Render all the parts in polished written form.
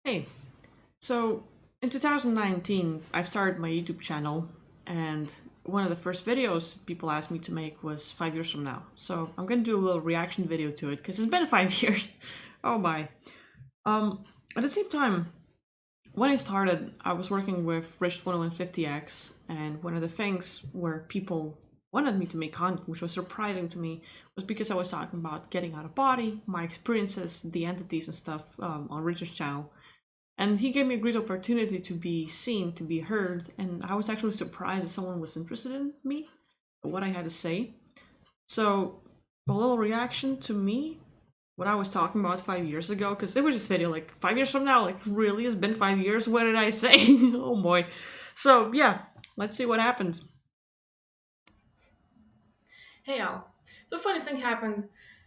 Hey, so in 2019, I've started my YouTube channel, and one of the first videos people asked me to make was 5 years from now. So I'm gonna do a little reaction video to it because it's been 5 years. Oh my. Um, at the same time, when I started, I was working with Rich 10150X, and one of the things where people wanted me to make content, which was surprising to me, was because I was talking about getting out of body, my experiences, the entities and stuff on Rich's channel. And he gave me a great opportunity to be seen, to be heard, and I was actually surprised that someone was interested in me, what I had to say. So, a little reaction to me, what I was talking about 5 years ago, because it was this video like 5 years from now, like really, it's been 5 years, what did I say? Oh boy. So, yeah, let's see what happened. Hey Al. So funny thing happened.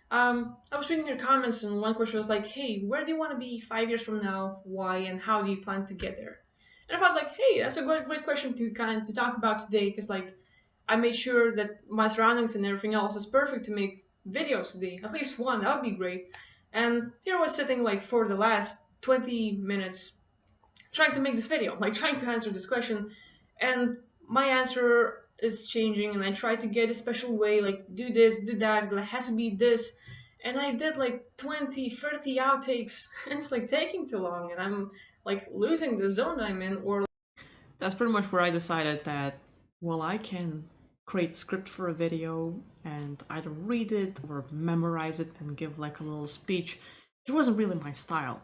I was reading your comments and one question was like, hey, where do you want to be 5 years from now? Why and how do you plan to get there? And I thought like, hey, that's a great question to kind of to talk about today because like I made sure that my surroundings and everything else is perfect to make videos today. At least one, that would be great. And here I was sitting like for the last 20 minutes trying to make this video, like trying to answer this question, and my answer is changing, and I try to get a special way, like do this, do that, it has to be this, and I did like 20, 30 outtakes, and it's like taking too long, and I'm like losing the zone I'm in, or That's pretty much where I decided that, well, I can create a script for a video and either read it or memorize it and give like a little speech. It wasn't really my style.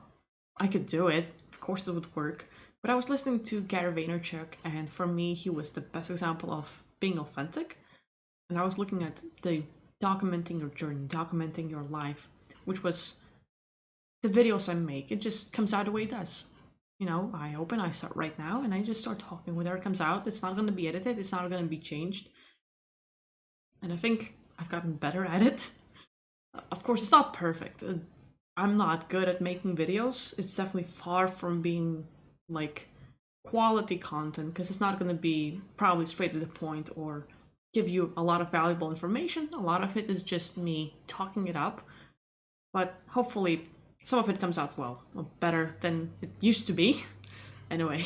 I could do it, of course it would work, but I was listening to Gary Vaynerchuk, and for me, he was the best example of being authentic. And I was looking at the documenting your journey, documenting your life, which was the videos I make. It just comes out the way it does. I start right now, and I just start talking. Whatever comes out, it's not going to be edited, it's not going to be changed. And I think I've gotten better at it. Of course, it's not perfect. I'm not good at making videos. It's definitely far from being like quality content because it's not going to be probably straight to the point or give you a lot of valuable information. A lot of it is just me talking it up, but hopefully some of it comes out well, or better than it used to be. Anyway,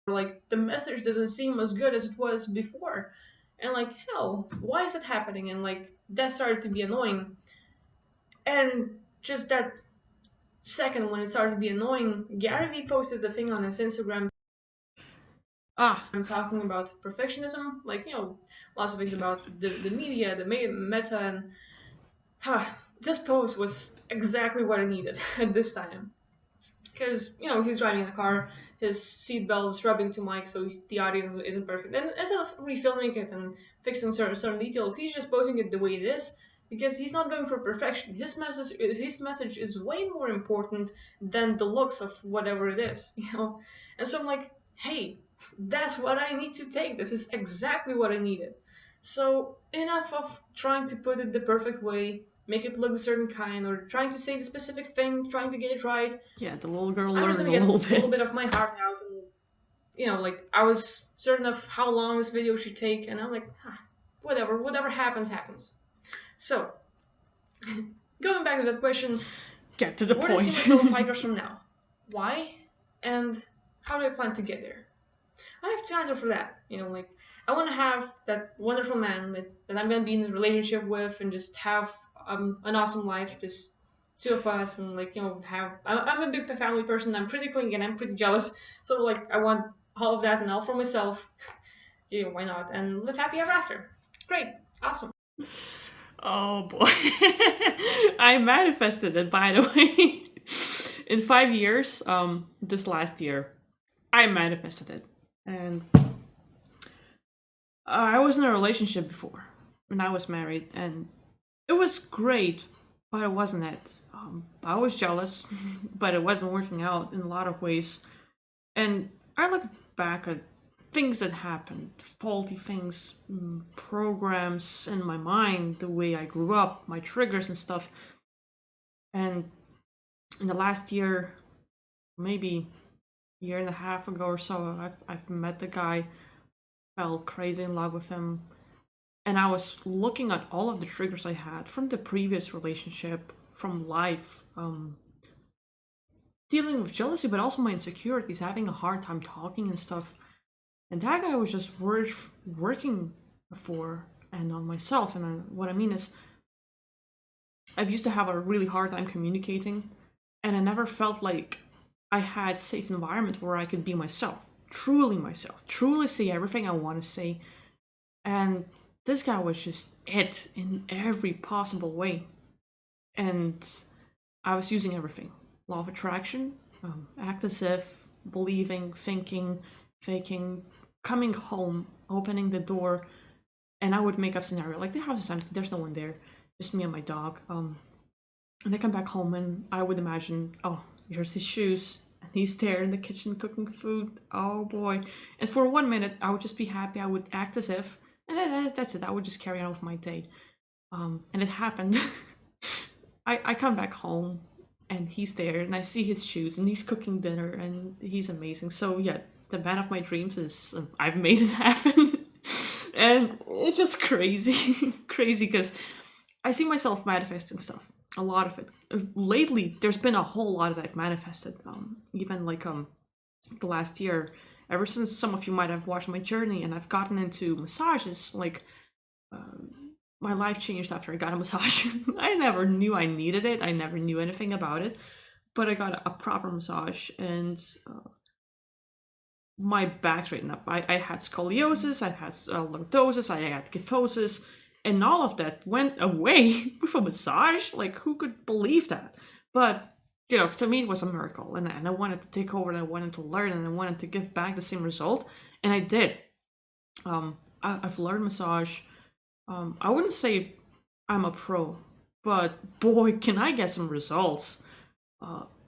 like the message doesn't seem as good as it was before, and like hell, why is it happening? And like that started to be annoying, and just that second when it started to be annoying, Gary Vee posted the thing on his Instagram. ah, I'm talking about perfectionism, like, lots of things about the media, the meta, and this post was exactly what I needed at this time. Because, he's driving in the car, his seatbelt is rubbing to Mike, so the audio isn't perfect. And instead of refilming it and fixing certain details, he's just posting it the way it is because he's not going for perfection. His message is way more important than the looks of whatever it is, And so I'm like, hey, that's what I need to take. This is exactly what I needed. So enough of trying to put it the perfect way, make it look a certain kind, or trying to say the specific thing, trying to get it right. yeah, the little girl I'm just learned gonna a get little a little bit. bit of my heart out, and like I was certain of how long this video should take, and I'm like, whatever happens, happens. So, going back to that question, Get to the where do I see point. myself 5 years from now? Why? And how do I plan to get there? I have two answers for that. Like I want to have that wonderful man that I'm gonna be in a relationship with, and just have an awesome life, just two of us, and like have. I'm a big family person. I'm pretty clingy and I'm pretty jealous. So like I want all of that and all for myself. Why not? And live happy ever after. Great, awesome. Oh boy. I manifested it, by the way. In 5 years, this last year, I manifested it. And I was in a relationship before, and I was married, and it was great, but it wasn't it. I was jealous, but it wasn't working out in a lot of ways. And I look back at things that happened, faulty things, programs in my mind, the way I grew up, my triggers and stuff. And in the last year, maybe year and a half ago or so, I've met the guy, fell crazy in love with him, and I was looking at all of the triggers I had from the previous relationship, from life, dealing with jealousy, but also my insecurities, having a hard time talking and stuff. And that guy was just worth working for and on myself. And what I mean is, I've used to have a really hard time communicating, and I never felt like I had safe environment where I could be myself, truly say everything I want to say. And this guy was just it in every possible way. And I was using everything: law of attraction, act as if, believing, thinking, faking, coming home, opening the door, and I would make up scenario like the house is empty, there's no one there, just me and my dog. And I come back home and I would imagine, oh, here's his shoes, and he's there in the kitchen cooking food. Oh boy! And for 1 minute, I would just be happy. I would act as if, and then that's it. I would just carry on with my day. And it happened. I come back home and he's there and I see his shoes and he's cooking dinner and he's amazing. So yeah, the man of my dreams is I've made it happen. And it's just crazy, crazy because I see myself manifesting stuff, a lot of it. Lately, there's been a whole lot that I've manifested. Even like the last year, ever since some of you might have watched my journey, and I've gotten into massages. Like my life changed after I got a massage. I never knew I needed it. I never knew anything about it, but I got a proper massage, and my back straightened up. I had scoliosis, I had lordosis, I had kyphosis, and all of that went away with a massage. Like, who could believe that? But, to me, it was a miracle. And I wanted to take over, and I wanted to learn, and I wanted to give back the same result. And I did. I've learned massage. I wouldn't say I'm a pro, but boy, can I get some results.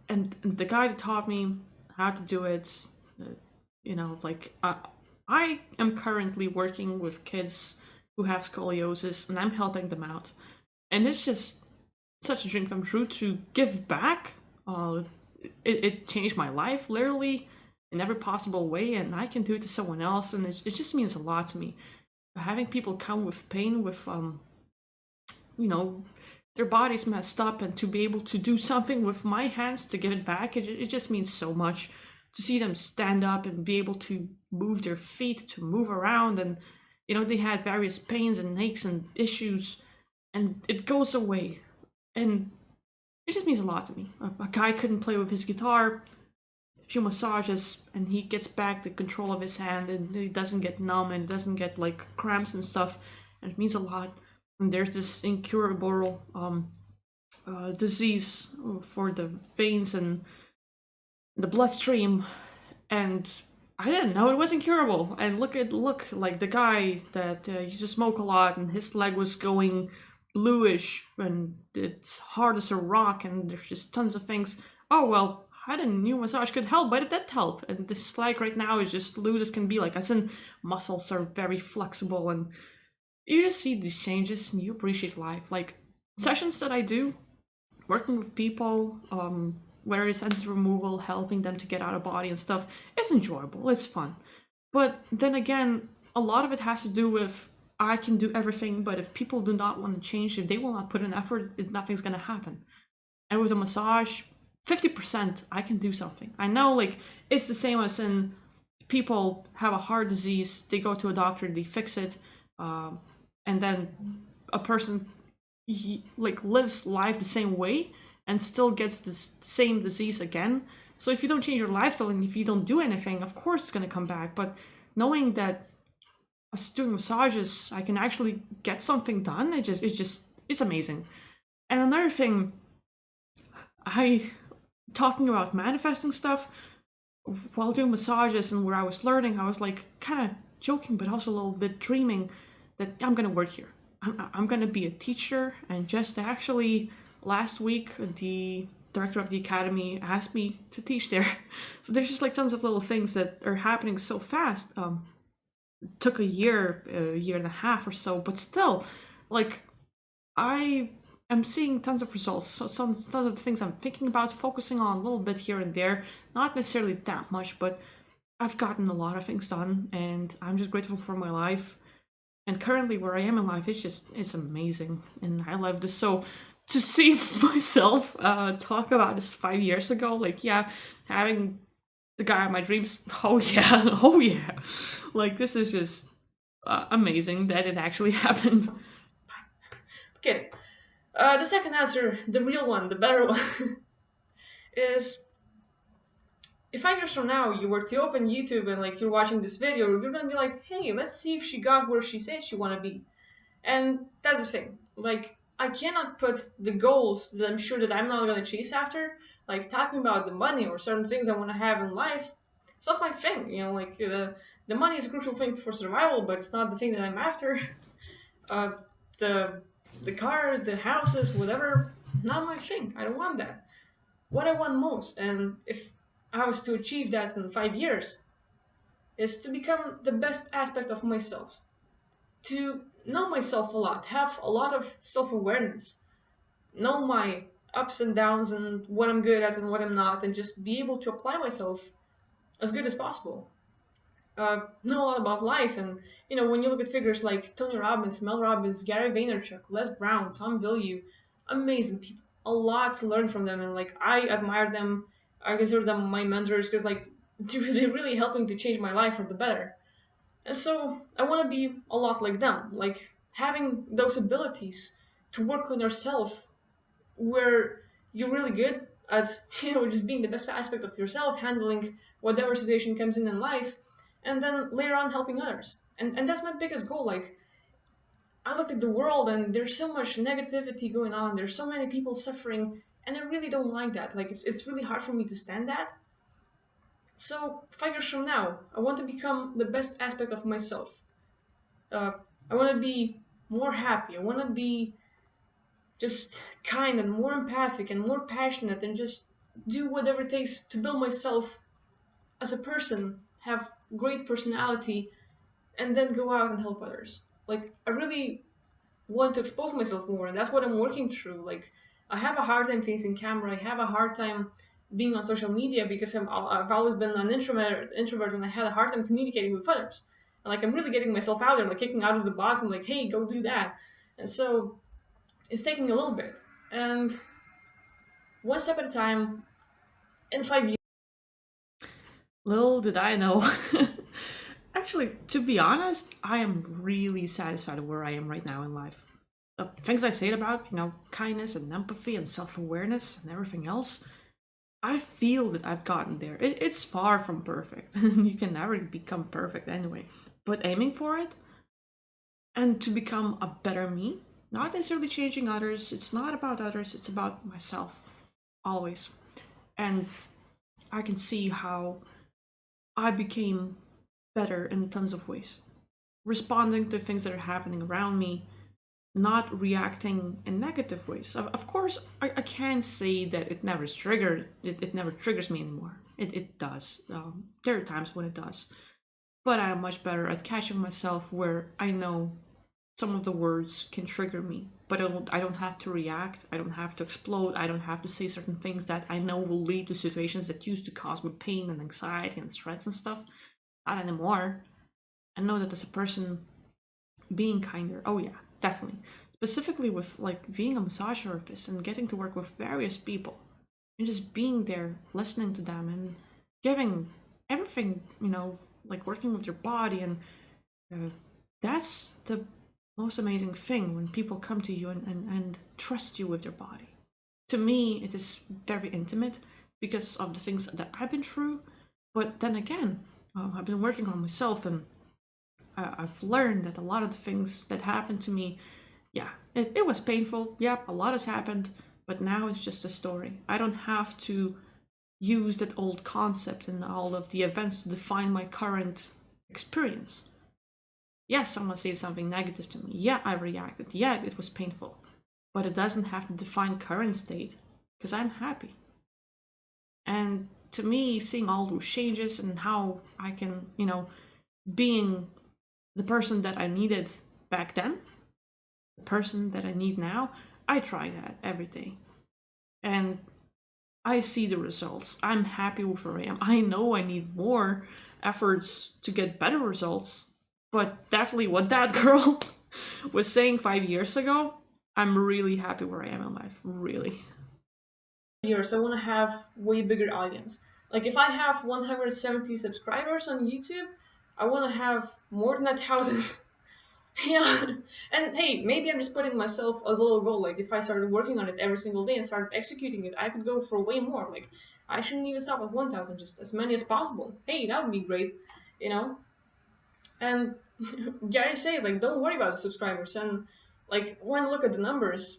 And the guy that taught me how to do it, like I am currently working with kids who have scoliosis, and I'm helping them out. And it's just such a dream come true to give back. It changed my life literally in every possible way, and I can do it to someone else, and it just means a lot to me. Having people come with pain, with you know, their body's messed up, and to be able to do something with my hands to give it back, it just means so much. To see them stand up and be able to move their feet, to move around, and they had various pains and aches and issues, and it goes away, and it just means a lot to me. A guy couldn't play with his guitar, a few massages, and he gets back the control of his hand, and he doesn't get numb and doesn't get like cramps and stuff, and it means a lot. And there's this incurable disease for the veins and the bloodstream, and I didn't know it was incurable. And look like the guy that used to smoke a lot, and his leg was going bluish, and it's hard as a rock, and there's just tons of things. Oh well, I didn't knew massage could help, but it did help. And this leg right now is just loose as can be. Like, as in, muscles are very flexible, and you just see these changes, and you appreciate life. Like sessions that I do, working with people, whether it's entity removal, helping them to get out of body and stuff, it's enjoyable, it's fun. But then again, a lot of it has to do with I can do everything, but if people do not want to change, if they will not put in effort, nothing's gonna happen. And with a massage, 50% I can do something. I know, like, it's the same as in people have a heart disease, they go to a doctor, they fix it, and then a person like lives life the same way and still gets this same disease again. So if you don't change your lifestyle and if you don't do anything, of course it's going to come back. But knowing that us doing massages, I can actually get something done, it's amazing. And another thing, I talking about manifesting stuff while doing massages and where I was learning, I was like kind of joking, but also a little bit dreaming that I'm gonna work here. I'm gonna be a teacher, and just actually last week the director of the academy asked me to teach there. So there's just like tons of little things that are happening so fast. It took a year and a half or so, but still, like I am seeing tons of results. So tons of the things I'm thinking about, focusing on a little bit here and there, not necessarily that much, but I've gotten a lot of things done, and I'm just grateful for my life. And currently, where I am in life, it's amazing, and I love this. So to see myself talk about this 5 years ago, like, yeah, having the guy of my dreams, oh yeah, oh yeah. Like, this is just amazing that it actually happened. Okay. The second answer, the real one, the better one, is if 5 years from now you were to open YouTube and like you're watching this video, you're gonna be like, hey, let's see if she got where she said she wanna be. And that's the thing. Like, I cannot put the goals that I'm sure that I'm not gonna chase after, like talking about the money or certain things I wanna have in life. It's not my thing, you know. Like the money is a crucial thing for survival, but it's not the thing that I'm after. Uh, the the cars, the houses, whatever, not my thing. I don't want that. What I want most, and if I was to achieve that in 5 years, is to become the best aspect of myself, to know myself a lot, have a lot of self awareness, know my ups and downs and what I'm good at and what I'm not, and just be able to apply myself as good as possible. Know a lot about life, and when you look at figures like Tony Robbins, Mel Robbins, Gary Vaynerchuk, Les Brown, Tom Bilyeu, amazing people, a lot to learn from them, and like I admire them. I consider them my mentors because like they're really helping to change my life for the better. And so I want to be a lot like them, like having those abilities to work on yourself where you're really good at, just being the best aspect of yourself, handling whatever situation comes in life, and then later on helping others. And that's my biggest goal. Like, I look at the world and there's so much negativity going on, there's so many people suffering, and I really don't like that. Like, it's really hard for me to stand that. So 5 years from now, I want to become the best aspect of myself. uh, I want to be more happy. I want to be just kind and more empathic and more passionate and just do whatever it takes to build myself as a person, have great personality, and then go out and help others. Like, I really want to expose myself more, and that's what I'm working through. Like, I have a hard time facing camera. I have a hard time being on social media because I've always been an introvert, and I had a hard time communicating with others. And like, I'm really getting myself out there, like kicking out of the box and like, hey, go do that. And so it's taking a little bit. And one step at a time, in 5 years. Little did I know. Actually, to be honest, I am really satisfied where I am right now in life. The things I've said about, kindness and empathy and self awareness and everything else, I feel that I've gotten there. It's far from perfect. You can never become perfect anyway. But aiming for it and to become a better me, not necessarily changing others. It's not about others, it's about myself, always. And I can see how I became better in tons of ways. Responding to things that are happening around me, not reacting in negative ways. Of course, I can't say that it never triggers me anymore. It does. There are times when it does. But I am much better at catching myself where I know some of the words can trigger me. But I don't have to react. I don't have to explode. I don't have to say certain things that I know will lead to situations that used to cause me pain and anxiety and stress and stuff. Not anymore. I know that as a person, being kinder. Oh yeah, definitely. Specifically with like being a massage therapist and getting to work with various people and just being there, listening to them and giving everything, like working with your body and that's the most amazing thing when people come to you and trust you with their body. To me, it is very intimate because of the things that I've been through. But then again, I've been working on myself and I've learned that a lot of the things that happened to me, yeah, it was painful. Yep, a lot has happened, but now it's just a story. I don't have to use that old concept and all of the events to define my current experience. Yes, someone said something negative to me. Yeah, I reacted. Yeah, it was painful. But it doesn't have to define current state because I'm happy. And to me, seeing all those changes and how I can, being the person that I needed back then, the person that I need now, I try that every day. And I see the results. I'm happy with where I am. I know I need more efforts to get better results, but definitely what that girl was saying 5 years ago, I'm really happy where I am in life, really. Years, I want to have way bigger audience. Like if I have 170 subscribers on YouTube, I want to have more than 1,000. Yeah, and hey, maybe I'm just putting myself a little goal. Like if I started working on it every single day and started executing it, I could go for way more. Like I shouldn't even stop at 1,000, just as many as possible. Hey, that would be great, you know. And Gary say like, don't worry about the subscribers. And like when I look at the numbers,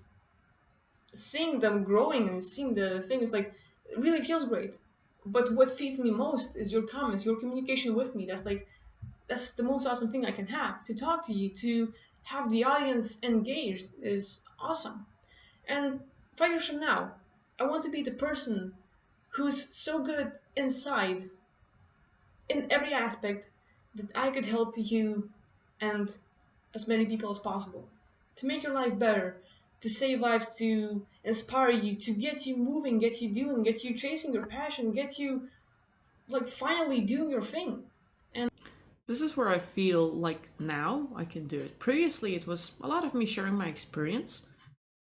seeing them growing and seeing the things like it really feels great. But what feeds me most is your comments, your communication with me. That's the most awesome thing I can have. To talk to you, to have the audience engaged is awesome. And 5 years from now, I want to be the person who's so good inside in every aspect that I could help you and as many people as possible to make your life better, to save lives, to inspire you, to get you moving, get you doing, get you chasing your passion, get you like finally doing your thing. And This is where I feel like now I can do it. Previously, it was a lot of me sharing my experience,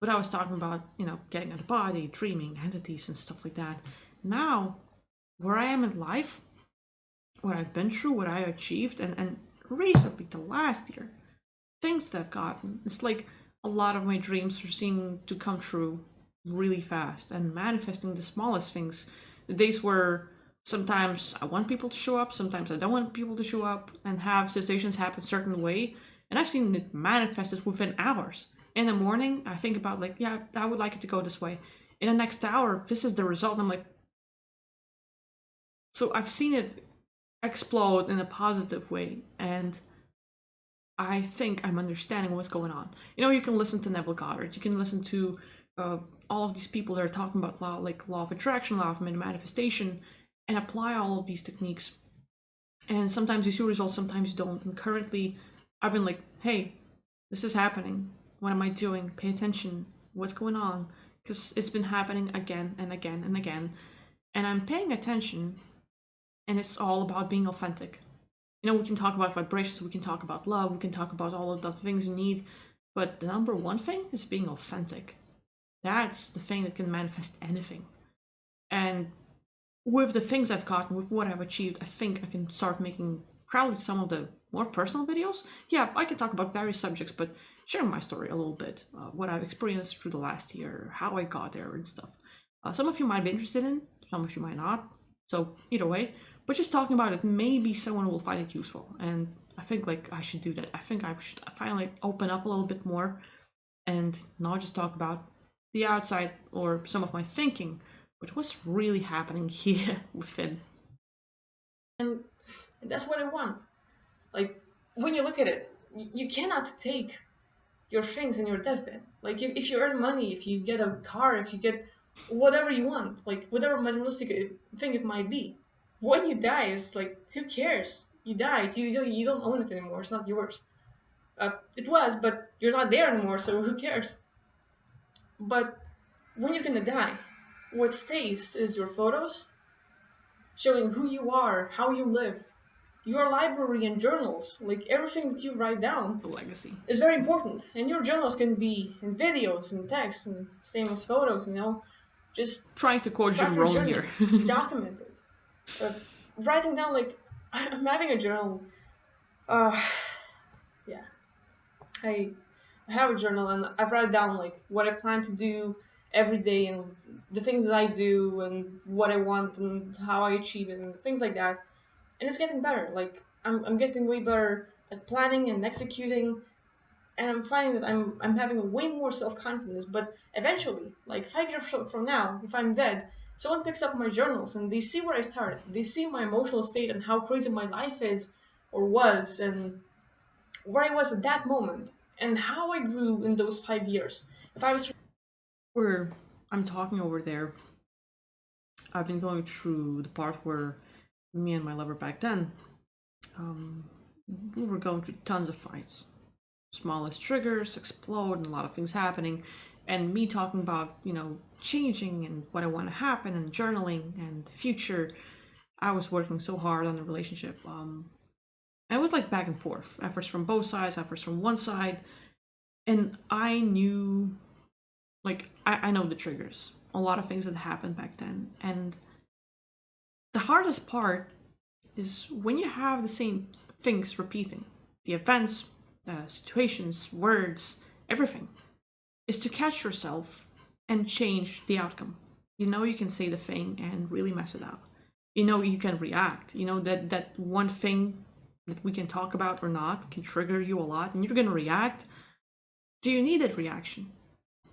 but I was talking about, getting out of body, dreaming, entities, and stuff like that. Now, where I am in life, what I've been through, what I achieved, and recently, the last year, things that I've gotten, it's like a lot of my dreams are seeming to come true really fast and manifesting the smallest things. The days where sometimes I want people to show up, sometimes I don't want people to show up, and have situations happen a certain way. And I've seen it manifested within hours. In the morning, I think about like, yeah, I would like it to go this way. In the next hour, this is the result. And I'm like, so I've seen it explode in a positive way, and I think I'm understanding what's going on. You can listen to Neville Goddard, you can listen to uh, all of these people that are talking about law, like law of attraction, law of manifestation, and apply all of these techniques. And sometimes you see results, sometimes you don't. And currently, I've been like, hey, this is happening. What am I doing? Pay attention. What's going on? Because it's been happening again and again and again. And I'm paying attention, and it's all about being authentic. We can talk about vibrations, we can talk about love, we can talk about all of the things you need, but the number one thing is being authentic. That's the thing that can manifest anything. And with the things I've gotten, with what I've achieved, I think I can start making probably some of the more personal videos. Yeah, I can talk about various subjects, but sharing my story a little bit, what I've experienced through the last year, how I got there, and stuff. Some of you might be interested in, some of you might not. So either way, but just talking about it, maybe someone will find it useful. And I think like I should do that. I think I should finally open up a little bit more and not just talk about the outside or some of my thinking, but what's really happening here within. and that's what I want. Like when you look at it, you cannot take your things in your deathbed. Like if you earn money, if you get a car, if you get whatever you want, like whatever materialistic thing it might be, when you die, is like who cares? You died. You don't own it anymore. It's not yours. It was, but you're not there anymore. So who cares? But when you're gonna die, what stays is your photos showing who you are, how you lived, your library and journals, like everything that you write down The legacy. is very important. And your journals can be in videos and text and same as photos. Just Trying to quote track Jim your Rohn journey, here. document it. Writing down, like, I'm having a journal. Uh, yeah, I have a journal and I write down like what I plan to do every day and the things that I do and what I want and how I achieve it and things like that. And it's getting better. Like I'm getting way better at planning and executing, and I'm finding that I'm having a way more self confidence. But eventually, like 5 years from now, if I'm dead, someone picks up my journals and they see where I started. They see my emotional state and how crazy my life is or was, and where I was at that moment, and how I grew in those 5 years. If I was Where I'm talking over there, I've been going through the part where me and my lover back then, um, we were going through tons of fights. Smallest triggers explode and a lot of things happening. And me talking about, changing and what I want to happen and journaling and the future. I was working so hard on the relationship. And it was like back and forth. Efforts from both sides, efforts from one side. And I knew Like, I know the triggers, a lot of things that happened back then. And the hardest part is when you have the same things repeating, the events, situations, words, everything, is to catch yourself and change the outcome. You know you can say the thing and really mess it up. You know you can react. You know that one thing that we can talk about or not can trigger you a lot and you're gonna react. Do you need that reaction?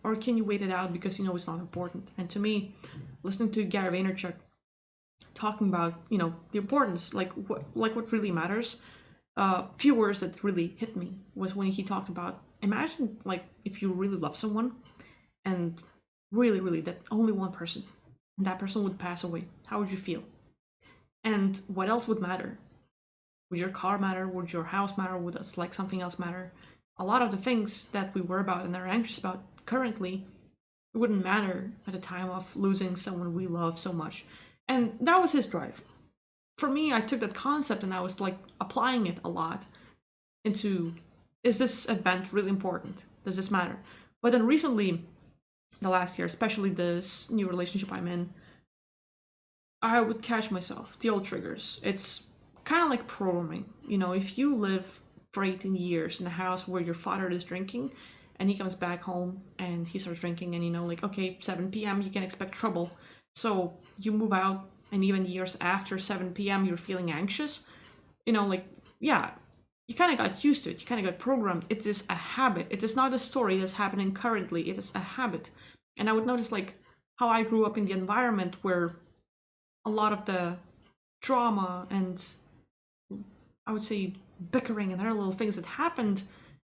Or can you wait it out because you know it's not important? And to me, listening to Gary Vaynerchuk talking about, you know, the importance, like what really matters, few words that really hit me was when he talked about, imagine like if you really love someone and really, really that only one person, and that person would pass away, how would you feel? And what else would matter? Would your car matter? Would your house matter? Would it's like something else matter? A lot of the things that we worry about and are anxious about currently, it wouldn't matter at the time of losing someone we love so much. And that was his drive. For me, I took that concept and I was like applying it a lot into, is this event really important? Does this matter? But then recently, the last year, especially this new relationship I'm in, I would catch myself, the old triggers. It's kind of like programming. You know, if you live for 18 years in a house where your father is drinking and he comes back home and he starts drinking, and you know, like, okay, 7 p.m., you can expect trouble. So you move out, and even years after 7 p.m., you're feeling anxious. You know, like, yeah, you kind of got used to it. You kind of got programmed. It is a habit. It is not a story that's happening currently. It is a habit. And I would notice, like, how I grew up in the environment where a lot of the drama and, I would say, bickering and other little things that happened,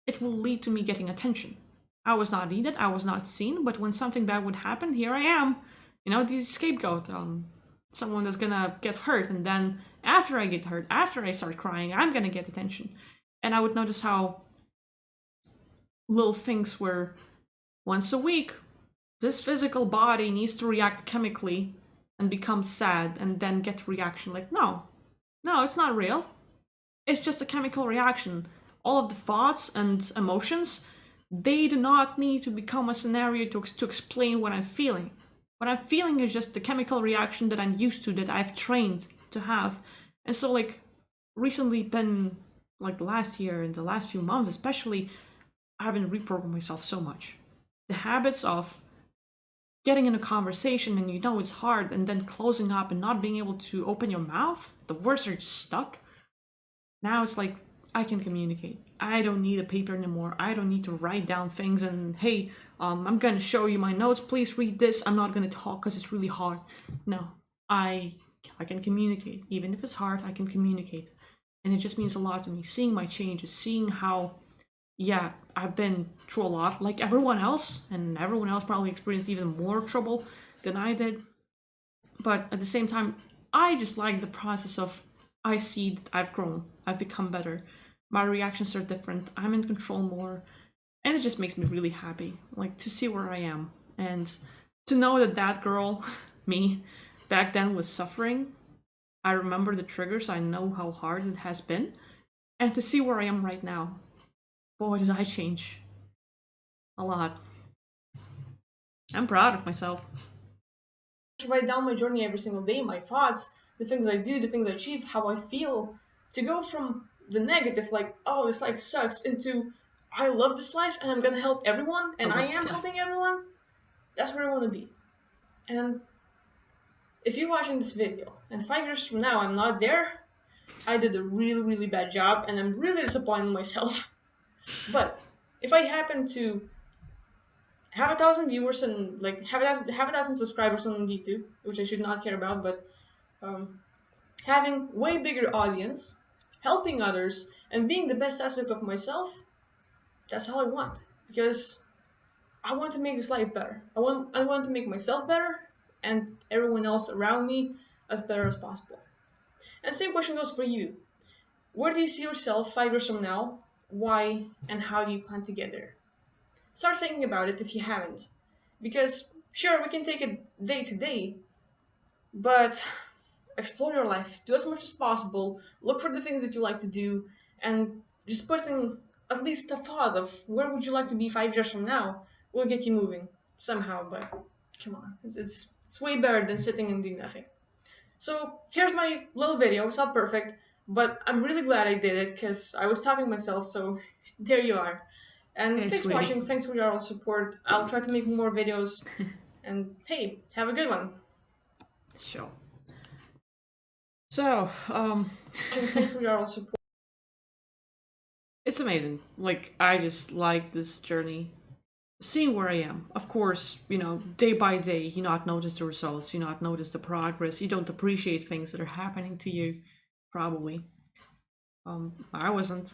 it will lead to me getting attention. I was not needed, I was not seen, but when something bad would happen, here I am. You know, the scapegoat, someone that's gonna get hurt, and then after I get hurt, after I start crying, I'm gonna get attention. And I would notice how little things were, once a week, this physical body needs to react chemically and become sad and then get reaction. Like, no, no, it's not real. It's just a chemical reaction. All of the thoughts and emotions, they do not need to become a scenario to explain what I'm feeling. What I'm feeling is just the chemical reaction that I'm used to, that I've trained to have. And so, like, recently, been like the last year and the last few months, especially, I've been reprogramming myself so much. The habits of getting in a conversation and you know it's hard, and then closing up and not being able to open your mouth, the words are stuck. Now it's like, I can communicate. I don't need a paper anymore. I don't need to write down things and, hey, I'm gonna show you my notes. Please read this. I'm not gonna talk because it's really hard. No, I I can communicate. Even if it's hard, I can communicate, and it just means a lot to me. Seeing my changes, seeing how, yeah, I've been through a lot, like everyone else, and everyone else probably experienced even more trouble than I did. But at the same time, I just like the process of, I see that I've grown, I've become better, my reactions are different, I'm in control more, and it just makes me really happy, like to see where I am and to know that that girl, me, back then was suffering. I remember the triggers, I know how hard it has been, and to see where I am right now, boy, did I change a lot. I'm proud of myself. Write down my journey every single day, my thoughts, the things I do, the things I achieve, how I feel, to go from the negative, like, oh, this life sucks, into I love this life and I'm gonna help everyone I and I love am this life. helping everyone. That's where I want to be. And if you're watching this video and 5 years from now I'm not there, I did a really, really bad job and I'm really disappointed in myself. But if I happen to have 1,000 viewers and like have a thousand subscribers on YouTube, which I should not care about, but um, having way bigger audience, helping others, and being the best aspect of myself, that's all I want. Because I want to make this life better. I want to make myself better and everyone else around me as better as possible. And same question goes for you. Where do you see yourself 5 years from now? Why and how do you plan to get there? Start thinking about it if you haven't. Because sure, we can take it day to day, but explore your life, do as much as possible, look for the things that you like to do, and just put in at least a thought of where would you like to be 5 years from now will get you moving. somehow, but come on, it's way better than sitting and doing nothing. So here's my little video. It's not perfect, but I'm really glad I did it because I was stopping myself. So there you are. And Hey, thanks for sweetie. watching. Thanks for your all support. I'll try to make more videos. And hey, have a good one. Sure. So, Thanks for your all support. it's amazing. Like, I just like this journey. Seeing where I am. Of course, day by day, you not notice the results, you not notice the progress, you don't appreciate things that are happening to you, probably. I wasn't.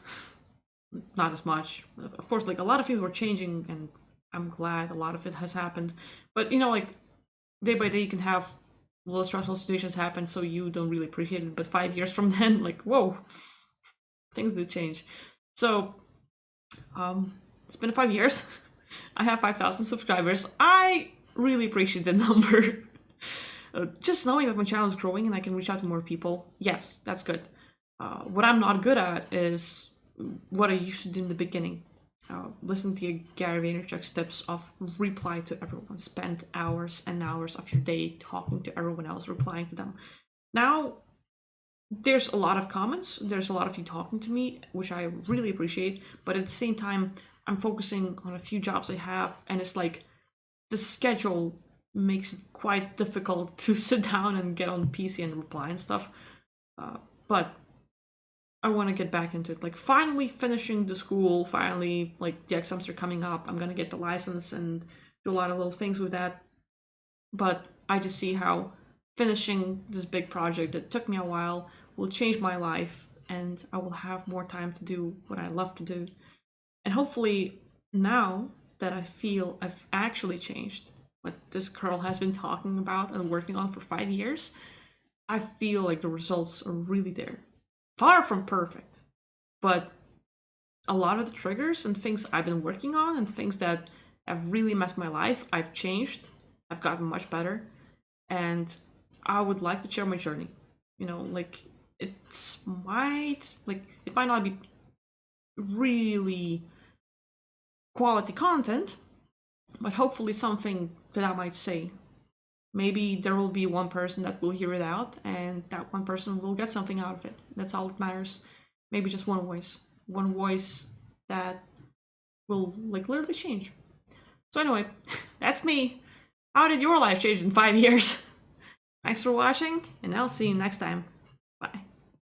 Not as much. Of course, like, a lot of things were changing, and I'm glad a lot of it has happened. But, like, day by day, you can have little stressful situations happen, so you don't really appreciate it. But 5 years from then, like, whoa, things did change. So, it's been 5 years. I have 5,000 subscribers. I really appreciate the number. Just knowing that my channel is growing and I can reach out to more people, yes, that's good. What I'm not good at is what I used to do in the beginning. Listen to Gary Vaynerchuk's tips of reply to everyone. Spend hours and hours of your day talking to everyone else, replying to them. Now, there's a lot of comments, there's a lot of you talking to me, which I really appreciate, but at the same time, I'm focusing on a few jobs I have, and it's like the schedule makes it quite difficult to sit down and get on the PC and reply and stuff. But I want to get back into it. Like, finally finishing the school, finally, like, the exams are coming up. I'm gonna get the license and do a lot of little things with that. But I just see how finishing this big project that took me a while will change my life, and I will have more time to do what I love to do. And hopefully, now that I feel I've actually changed, what this girl has been talking about and working on for 5 years, I feel like the results are really there. Far from perfect, but a lot of the triggers and things I've been working on and things that have really messed my life, I've changed. I've gotten much better. And I would like to share my journey. Like, it might not be really quality content, but hopefully something that I might say. Maybe there will be one person that will hear it out, and that one person will get something out of it. That's all that matters. Maybe just one voice that will, like, literally change. So anyway, that's me. How did your life change in 5 years? Thanks for watching, and I'll see you next time.